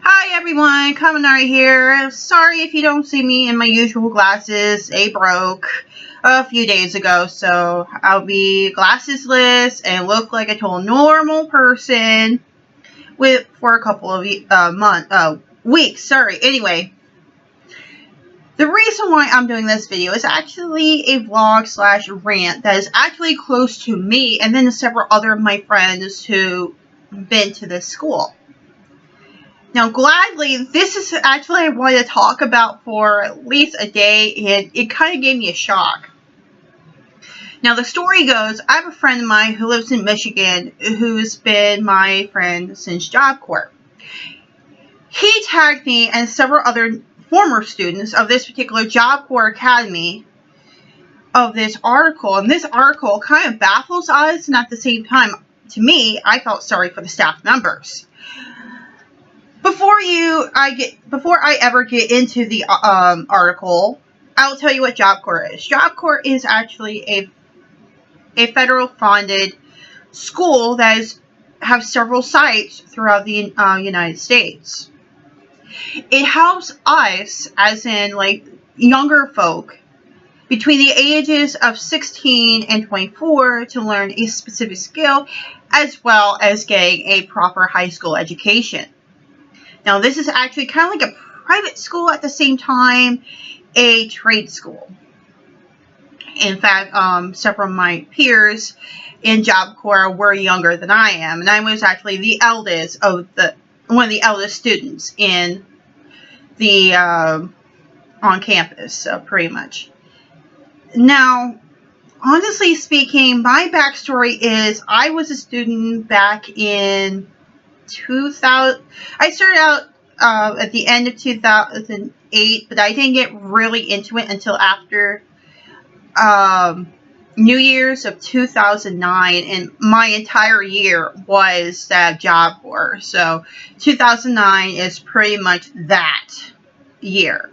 Hi everyone, Kaminari here. Sorry if you don't see me in my usual glasses. They broke a few days ago, so I'll be glassesless and look like a total normal person for a couple of weeks. Sorry. Anyway, the reason why I'm doing this video is actually a vlog slash rant that is actually close to me and then several other of my friends who've been to this school. Now, gladly, this is actually I wanted to talk about for at least a day, and it kind of gave me a shock. Now, the story goes, I have a friend of mine who lives in Michigan who's been my friend since Job Corps. He tagged me and several other former students of this particular Job Corps Academy of this article, and this article kind of baffles us, and at the same time, to me, I felt sorry for the staff members. Before I ever get into the article, I will tell you what Job Corps is. Job Corps is actually a federal funded school that has several sites throughout the United States. It helps us, as in like younger folk, between the ages of 16 and 24 to learn a specific skill, as well as getting a proper high school education. Now, this is actually kind of like a private school at the same time, a trade school. In fact, several of my peers in Job Corps were younger than I am, and I was actually the eldest of one of the eldest students in the on campus, pretty much. Now, honestly speaking, my backstory is I was a student back in 2000. I started out at the end of 2008, but I didn't get really into it until after New Year's of 2009, and my entire year was that Job Corps. So 2009 is pretty much that year.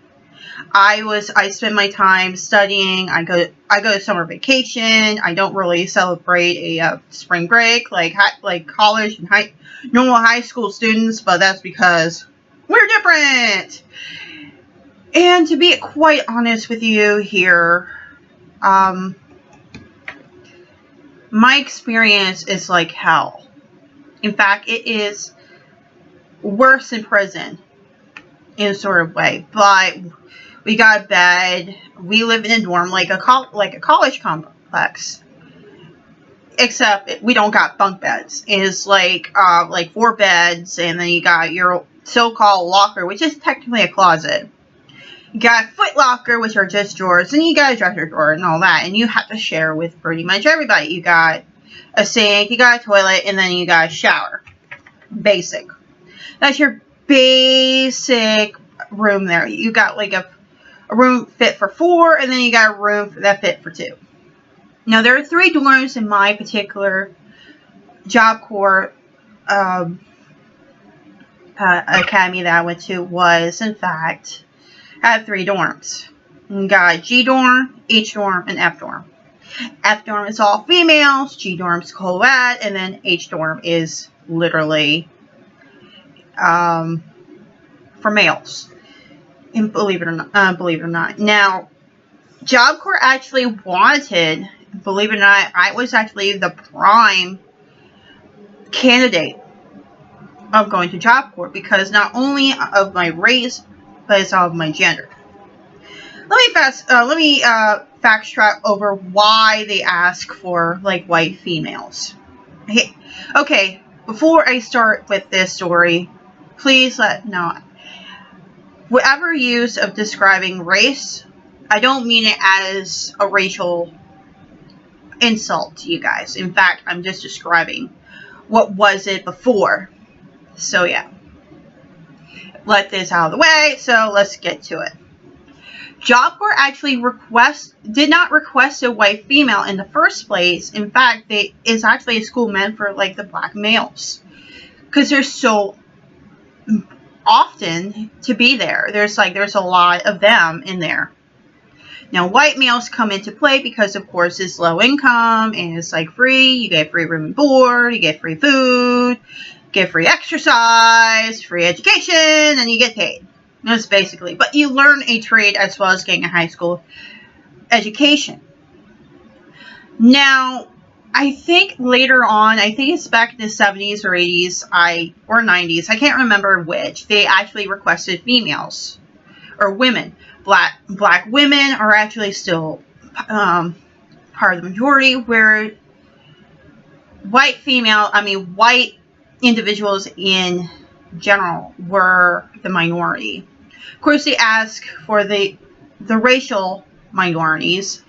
I spend my time studying. I go to summer vacation. I don't really celebrate a spring break like college and normal high school students, but that's because we're different. And to be quite honest with you here, my experience is like hell. In fact, it is worse than prison in a sort of way, but we got a bed. We live in a dorm like a college complex, except we don't got bunk beds. It's like 4 beds, and then you got your so-called locker, which is technically a closet. You got a foot locker, which are just drawers, and you got a dresser drawer and all that, and you have to share with pretty much everybody. You got a sink, you got a toilet, and then you got a shower. Basic. That's your basic room there. You got like a room fit for 4, and then you got a room that fit for 2. Now, there are 3 dorms in my particular Job Corps academy that I went to was, in fact, had 3 dorms. You got G dorm, H dorm, and F dorm. F dorm is all females, G dorm is co-ed, and then H dorm is literally for males. And believe it or not. Now, Job Corps actually wanted, believe it or not, I was actually the prime candidate of going to Job Corps because not only of my race, but it's of my gender. Let me fact track over why they ask for like white females. Before I start with this story, please whatever use of describing race, I don't mean it as a racial insult to you guys. In fact, I'm just describing what was it before. So yeah, let this out of the way, so let's get to it. Job Corps actually did not request a white female in the first place. In fact, it's actually a school meant for like the black males, because there's so often to be there. There's a lot of them in there. Now, white males come into play because, of course, it's low income and it's like free. You get free room and board, you get free food, get free exercise, free education, and you get paid. That's basically. But you learn a trade as well as getting a high school education. Now, I think later on, I think it's back in the 70s or 80s, or 90s, I can't remember which, they actually requested females or women. Black women are actually still part of the majority, where white individuals in general were the minority. Of course, they ask for the racial minorities,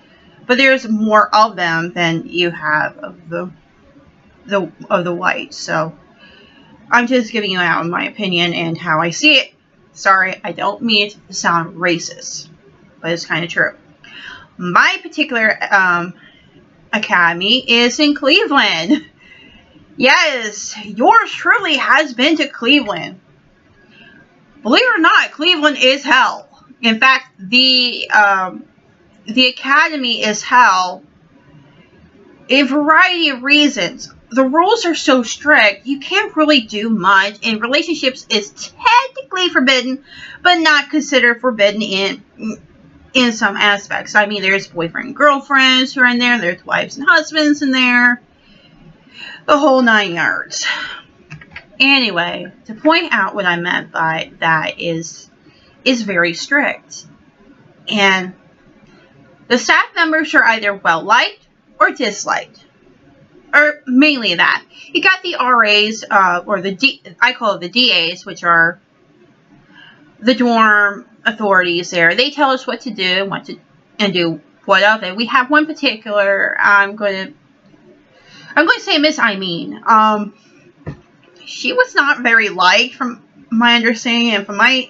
but there's more of them than you have of the whites. So I'm just giving you out my opinion and how I see it. Sorry, I don't mean it to sound racist, but it's kind of true. My particular academy is in Cleveland. Yes, yours truly has been to Cleveland. Believe it or not, Cleveland is hell. In fact, the academy is hell in a variety of reasons. The rules are so strict, you can't really do much, and relationships is technically forbidden, but not considered forbidden in some aspects. I mean, there's boyfriend and girlfriends who are in there, there's wives and husbands in there, the whole 9 yards. Anyway, to point out what I meant by that is very strict. And the staff members are either well-liked or disliked. Or mainly that. You got the RAs, or I call it the DAs, which are the dorm authorities there. They tell us what to do and do what of it. We have one particular, I'm going to say Miss Eileen. She was not very liked from my understanding and from my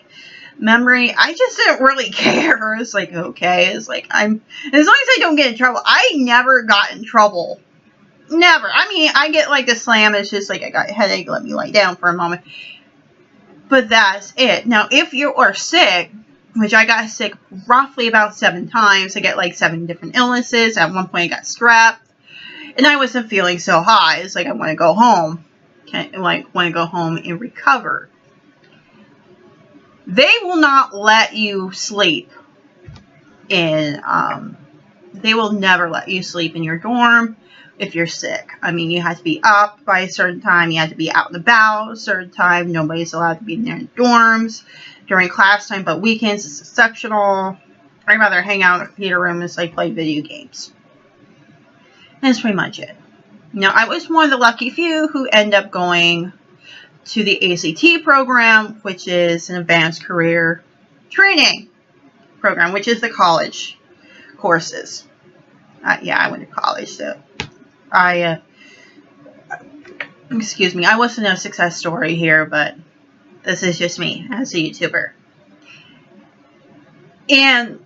memory. I just didn't really care. It's like, okay, it's like as long as I don't get in trouble. I never got in trouble. Never. I mean, I get like the slam. It's just like I got a headache. Let me lie down for a moment. But that's it. Now, if you are sick, which I got sick roughly about 7 times. I get like 7 different illnesses. At one point, I got strep. And I wasn't feeling so hot. It's like I want to go home. Want to go home and recover. They will not let you sleep in, they will never let you sleep in your dorm if you're sick. I mean, you have to be up by a certain time. You have to be out and about a certain time. Nobody's allowed to be in their dorms during class time, but weekends is exceptional. I'd rather hang out in the computer room and like play video games. And that's pretty much it. Now, I was one of the lucky few who end up going to the ACT program, which is an advanced career training program, which is the college courses. Yeah, I went to college, so excuse me, I wasn't a success story here, but this is just me as a YouTuber. And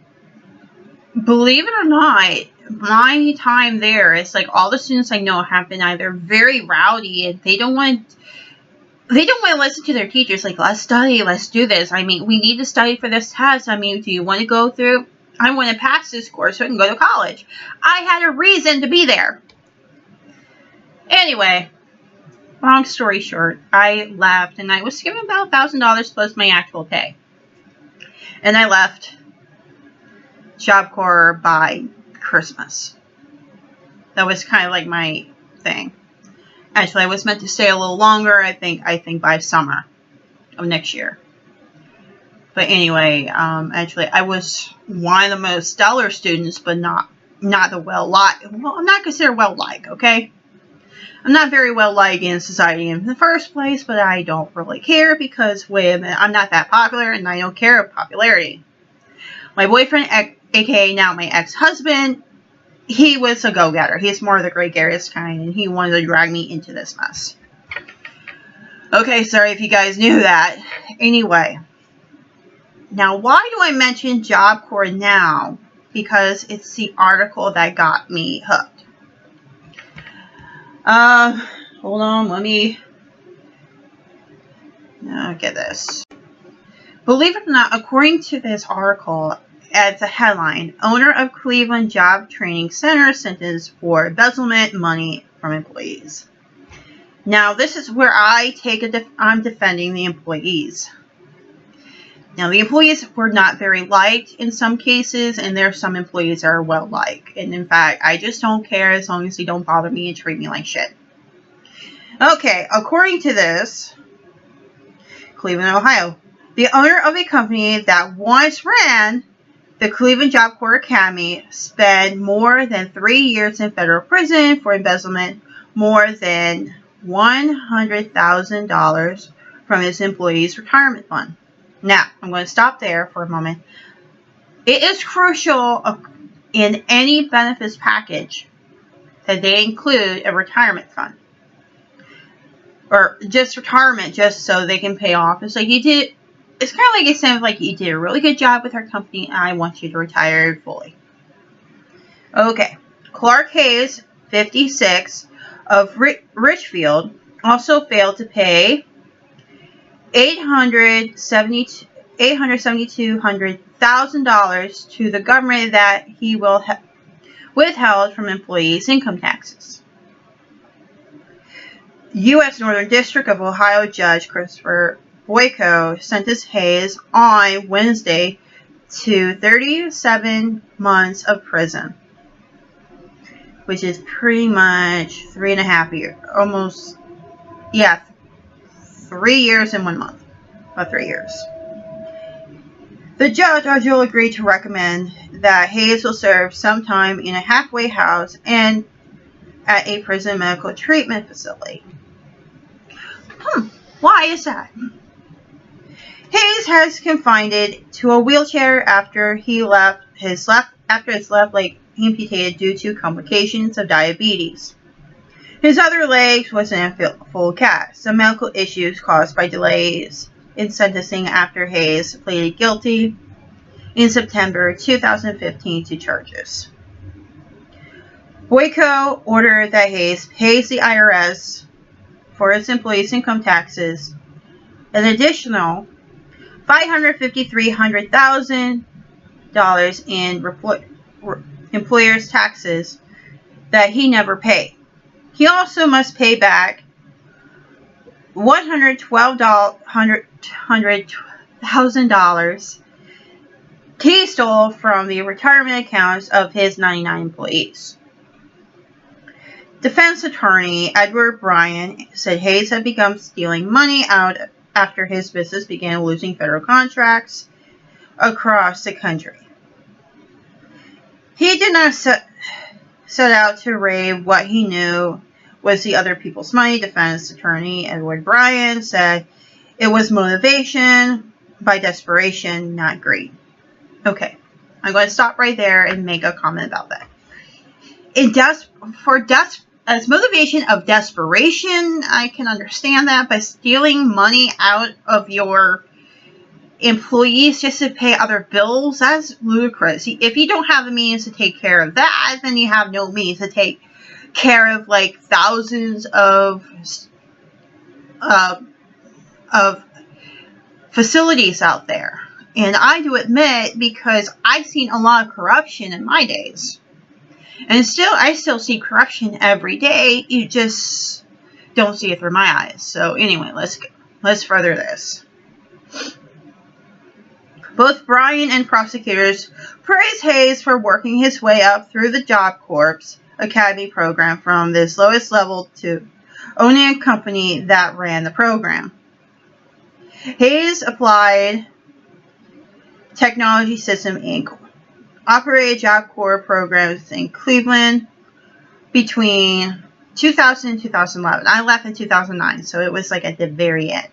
believe it or not, my time there, it's like all the students I know have been either very rowdy and they don't want to listen to their teachers. Like, let's study, let's do this. I mean, we need to study for this test. I mean, do you want to go through? I want to pass this course so I can go to college. I had a reason to be there. Anyway, long story short, I left and I was given about $1,000 plus my actual pay. And I left Job Corps by Christmas. That was kind of like my thing. Actually, I was meant to stay a little longer. I think by summer of next year. But anyway, actually, I was one of the most stellar students, but not the well-liked. Well, I'm not considered well-liked, okay? I'm not very well-liked in society in the first place, but I don't really care because, wait a minute, I'm not that popular, and I don't care of popularity. My boyfriend, aka now my ex-husband, he was a go-getter. He's more of the gregarious kind, and he wanted to drag me into this mess. Okay, sorry if you guys knew that. Anyway. Now, why do I mention Job Corps now? Because it's the article that got me hooked. Hold on, let me get this. Believe it or not, according to this article, as a headline, owner of Cleveland Job Training Center sentenced for embezzlement money from employees. Now, this is where I'm defending the employees. Now, the employees were not very liked in some cases, and there are some employees that are well liked. And in fact, I just don't care as long as they don't bother me and treat me like shit. Okay, according to this, Cleveland, Ohio, the owner of a company that once ran the Cleveland Job Corps Academy spent more than 3 years in federal prison for embezzlement more than $100,000 from his employees' retirement fund. Now, I'm going to stop there for a moment. It is crucial in any benefits package that they include a retirement fund. Or just retirement, just so they can pay off. It's like it's kind of like a sense of like, you did a really good job with our company, and I want you to retire fully. Okay. Clark Hayes, 56, of Richfield, also failed to pay $872,000 to the government that he withheld from employees' income taxes. U.S. Northern District of Ohio Judge Christopher Boyko sentenced Hayes on Wednesday to 37 months of prison, which is pretty much 3.5 years. Almost, yeah, 3 years and 1 month. About 3 years. The judge also agreed to recommend that Hayes will serve some time in a halfway house and at a prison medical treatment facility. Why is that? Hayes has confined to a wheelchair after his left leg amputated due to complications of diabetes. His other leg was in a full cast. Some medical issues caused by delays in sentencing after Hayes pleaded guilty in September 2015 to charges. Boyko ordered that Hayes pays the IRS for his employees' income taxes an additional $553,000 in employers' taxes that he never paid. He also must pay back $100,000 he stole from the retirement accounts of his 99 employees. Defense attorney Edward Bryan said Hayes had begun stealing money out after his business began losing federal contracts across the country. He did not set out to raid what he knew was the other people's money. Defense attorney Edward Bryan said it was motivation by desperation, not greed. Okay, I'm going to stop right there and make a comment about that. As motivation of desperation, I can understand that, but stealing money out of your employees just to pay other bills, that's ludicrous. If you don't have the means to take care of that, then you have no means to take care of like thousands of facilities out there. And I do admit, because I've seen a lot of corruption in my days. And I still see corruption every day. You just don't see it through my eyes. So anyway, let's further this. Both Bryan and prosecutors praise Hayes for working his way up through the Job Corps Academy program from this lowest level to owning a company that ran the program. Hayes Applied Technology System Inc. operated Job Corps programs in Cleveland between 2000 and 2011. I left in 2009, so it was like at the very end.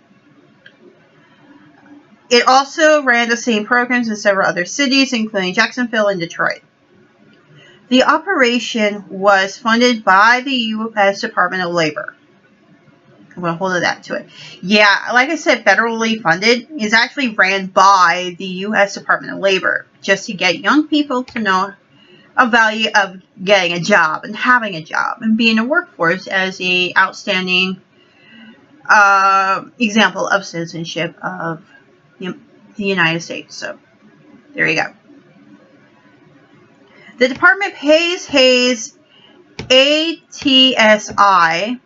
It also ran the same programs in several other cities, including Jacksonville and Detroit. The operation was funded by the U.S. Department of Labor. I'm going to hold that to it. Yeah, like I said, federally funded is actually ran by the U.S. Department of Labor, just to get young people to know a value of getting a job and having a job and being in a workforce as a outstanding example of citizenship of the United States. So, there you go. The department pays Hayes ATSI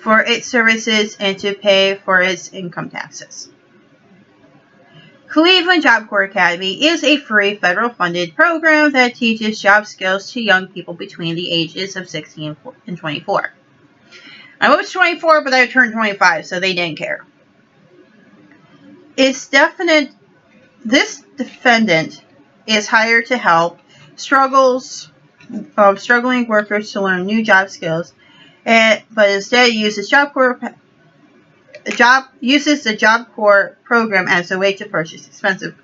for its services and to pay for its income taxes. Cleveland Job Corps Academy is a free federal-funded program that teaches job skills to young people between the ages of 16 and 24. I was 24, but I turned 25, so they didn't care. This defendant is hired to help struggling workers to learn new job skills, but instead uses the Job Corps program as a way to purchase expensive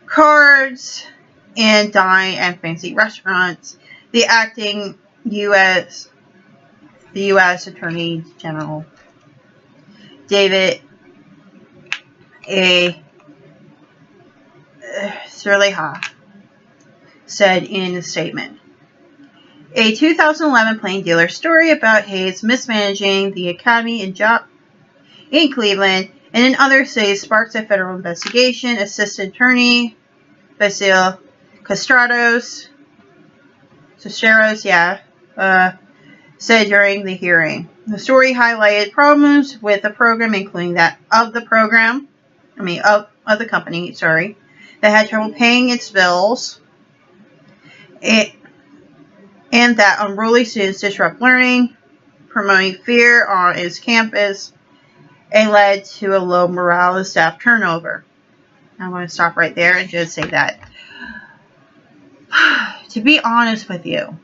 cards and dine at fancy restaurants. The acting U.S. Attorney General David A. Sirleha said in a statement. A 2011 Plain Dealer story about Hayes mismanaging the academy in Cleveland and in other cities sparked a federal investigation. Assistant Attorney Basil Casteros, said during the hearing. The story highlighted problems with the program, including that of the company, that had trouble paying its bills, and that unruly students disrupt learning, promoting fear on its campus, and led to a low morale and staff turnover. I'm going to stop right there and just say that. To be honest with you,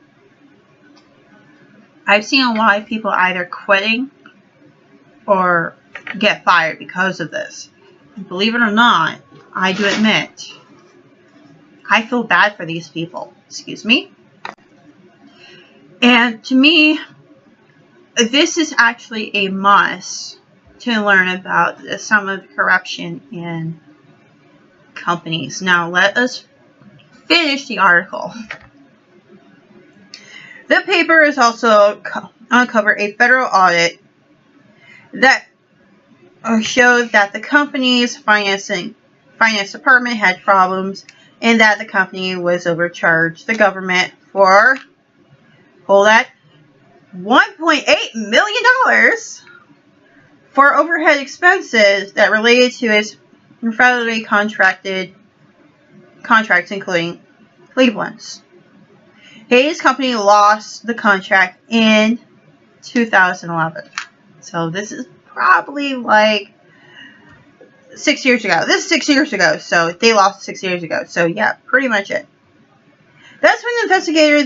I've seen a lot of people either quitting or get fired because of this. And believe it or not, I do admit, I feel bad for these people. Excuse me. And to me, this is actually a must to learn about some of the corruption in companies. Now, let us finish the article. The paper has also uncovered a federal audit that showed that the company's finance department had problems and that the company was overcharged the government for, $1.8 million for overhead expenses that related to its federally contracts, including Cleveland's. Hayes Company lost the contract in 2011. So this is probably like 6 years ago. This is 6 years ago. So they lost 6 years ago. So yeah, pretty much it. That's when the investigator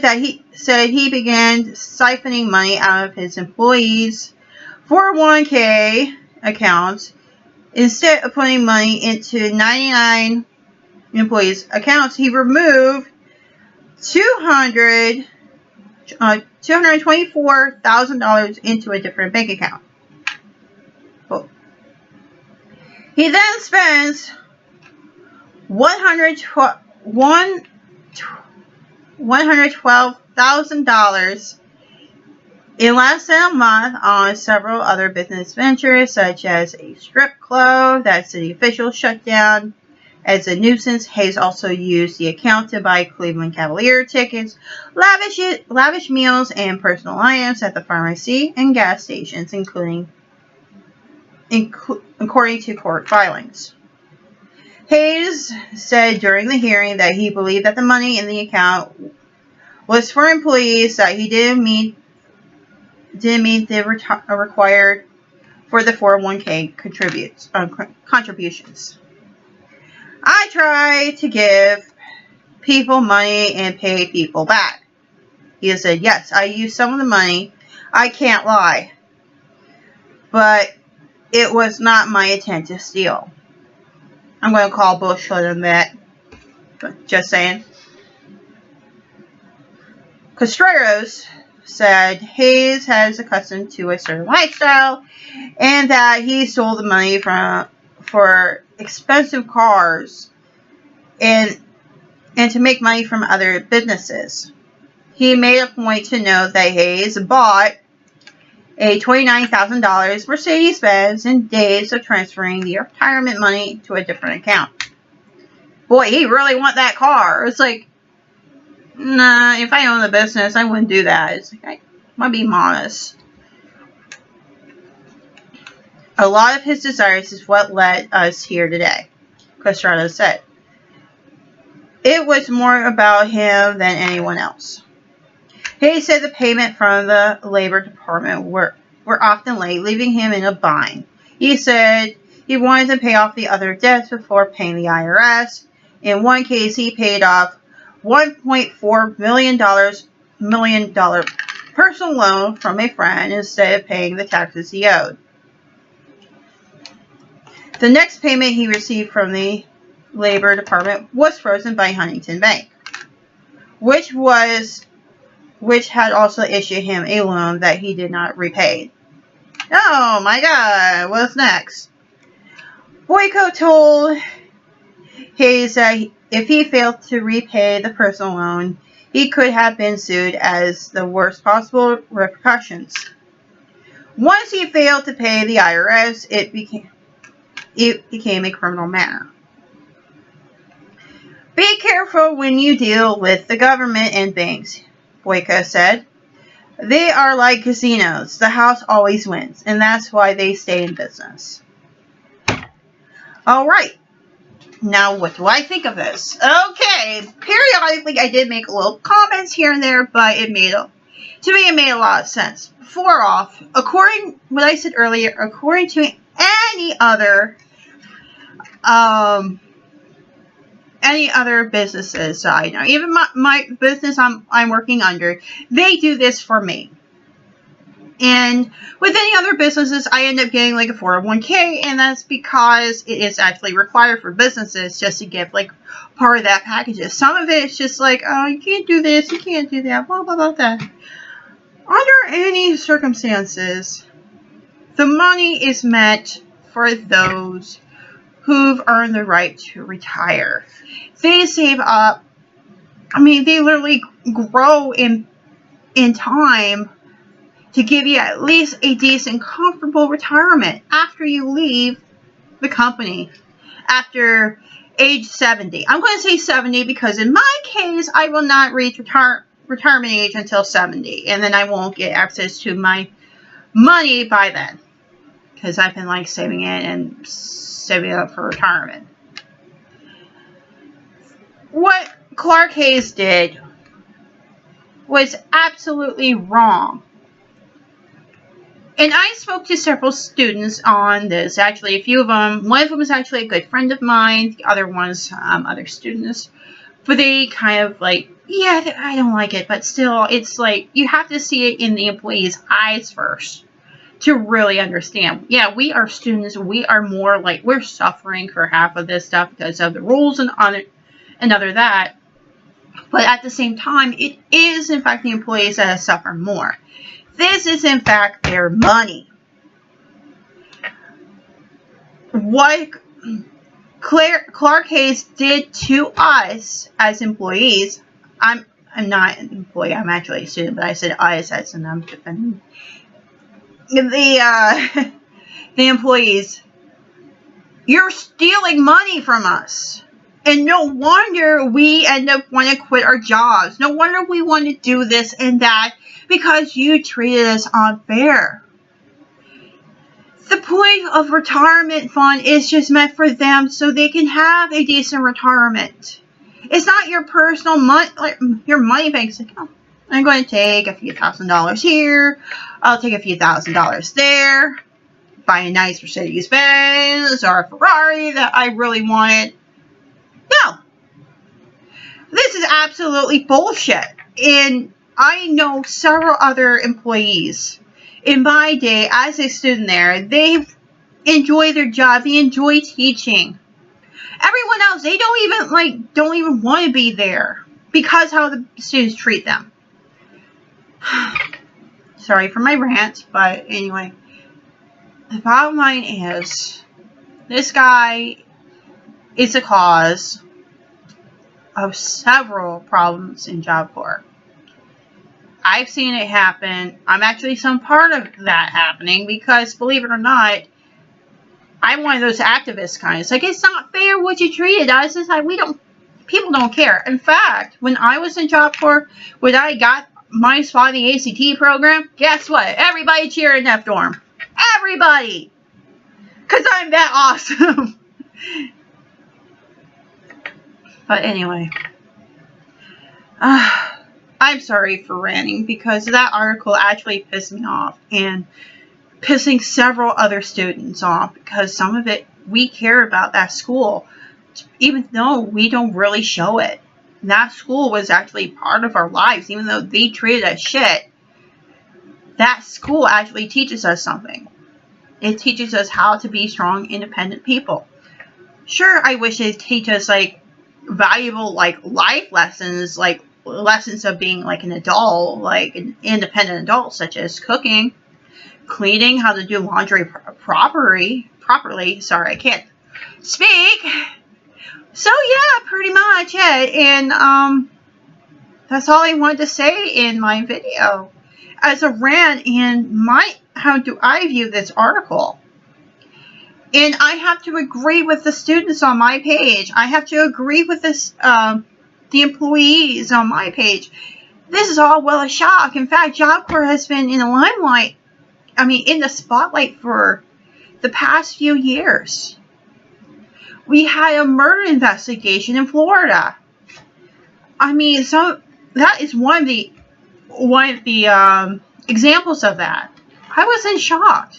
said he began siphoning money out of his employees' 401k accounts. Instead of putting money into 99 employees' accounts, he removed $224,000 into a different bank account. He then spends $112,000 in less than a month on several other business ventures, such as a strip club that city officials shut down as a nuisance. Hayes also used the account to buy Cleveland Cavalier tickets, lavish meals, and personal items at the pharmacy and gas stations, according to court filings. Hayes said during the hearing that he believed that the money in the account was for employees that he didn't meet the required for the 401k contributions. I try to give people money and pay people back. He said, yes, I used some of the money. I can't lie. But it was not my intent to steal. I'm going to call bullshit on that. But just saying. Casteros said Hayes has accustomed to a certain lifestyle and that he stole the money for expensive cars and to make money from other businesses. He made a point to note that Hayes bought a $29,000 Mercedes-Benz in days of transferring the retirement money to a different account. Boy, he really want that car. It's like, nah, if I own the business, I wouldn't do that. It's like, I want to be modest. A lot of his desires is what led us here today, Castrado said. It was more about him than anyone else. He said the payment from the Labor Department were often late, leaving him in a bind. He said he wanted to pay off the other debts before paying the IRS. In one case, he paid off $1.4 million personal loan from a friend instead of paying the taxes he owed. The next payment he received from the Labor Department was frozen by Huntington Bank, which had also issued him a loan that he did not repay. Oh my God, what's next? Boyko told Hayes that if he failed to repay the personal loan, he could have been sued as the worst possible repercussions. Once he failed to pay the IRS, it became a criminal matter. Be careful when you deal with the government and banks, Boyko said. They are like casinos. The house always wins, and that's why they stay in business. Alright, now what do I think of this? Okay, periodically I did make little comments here and there, but it made a lot of sense. Before off, according to any other businesses I know, even my business I'm working under, they do this for me. And with any other businesses, I end up getting like a 401k, and that's because it is actually required for businesses just to get like part of that package. Some of it is just like, oh, you can't do this, you can't do that, blah, blah, blah, blah. Under any circumstances, the money is meant for those who've earned the right to retire. They save up. I mean, they literally grow in time to give you at least a decent, comfortable retirement after you leave the company after age 70. I'm going to say 70 because in my case, I will not reach retirement age until 70, and then I won't get access to my money by then because I've been like saving it and saving up for retirement. What Clark Hayes did was absolutely wrong. And I spoke to several students on this. Actually, a few of them. One of them was actually a good friend of mine. The other ones, other students. But they kind of like, yeah, I don't like it. But still, it's like, you have to see it in the employee's eyes first to really understand. Yeah, we are students. We are more like, we're suffering for half of this stuff because of the rules and another that. But at the same time, it is, in fact, the employees that suffer more. This is, in fact, their money. What Clark Hayes did to us as employees, I'm not an employee, I'm actually a student, but I said us as in I'm defending the employees. You're stealing money from us. And no wonder we end up wanting to quit our jobs. No wonder we want to do this and that because you treated us unfair. The point of retirement fund is just meant for them so they can have a decent retirement. It's not your personal money, like your money bank's like, oh, I'm going to take a few $1,000s here. I'll take a few $1,000s there. Buy a nice Mercedes-Benz or a Ferrari that I really wanted. No. This is absolutely bullshit. And I know several other employees in my day as a student there. They enjoy their job. They enjoy teaching. Everyone else, they don't even want to be there because how the students treat them. Sorry for my rant, but anyway. The bottom line is, this guy is a cause of several problems in Job Corps. I've seen it happen. I'm actually some part of that happening because, believe it or not, I'm one of those activist kinds. Like, it's not fair what you treated us. It's like, people don't care. In fact, when I was in Job Corps, when I got my spot in the ACT program, guess what? Everybody cheered in that dorm. Everybody! Because I'm that awesome. But anyway. I'm sorry for ranting because that article actually pissed me off. And pissing several other students off. Because some of it, we care about that school. Even though we don't really show it. That school was actually part of our lives. Even though they treated us shit. That school actually teaches us something. It teaches us how to be strong, independent people. Sure, I wish it teach us, like, valuable, like, life lessons, like, lessons of being, like, an adult, like, an independent adult, such as cooking, cleaning, how to do laundry properly. Sorry, I can't speak. So, yeah, pretty much it. And, that's all I wanted to say in my video. As a rant, and how do I view this article? And I have to agree with the students on my page. I have to agree with the employees on my page. This is all well a shock. In fact, Job Corps has been in the limelight, in the spotlight for the past few years. We had a murder investigation in Florida. That is one of the examples of that. I was in shock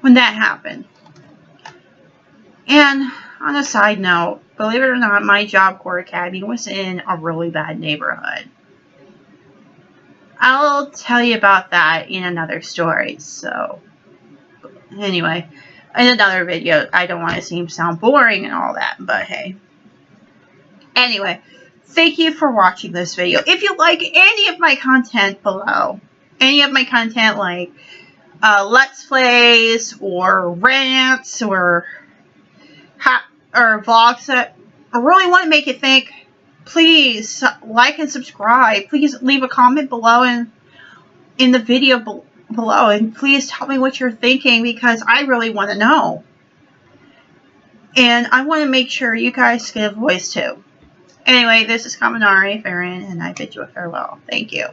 when that happened. And on a side note, believe it or not, my Job Corps Academy was in a really bad neighborhood. I'll tell you about that in another story. So, anyway, in another video. I don't want to sound boring and all that, but hey. Anyway, thank you for watching this video. If you like any of my content below, any of my content like Let's Plays or rants or vlogs that I really want to make you think, please like and subscribe. Please leave a comment below and in the video below, and please tell me what you're thinking because I really want to know. And I want to make sure you guys get a voice too. Anyway, this is Kaminari Farron, and I bid you a farewell. Thank you.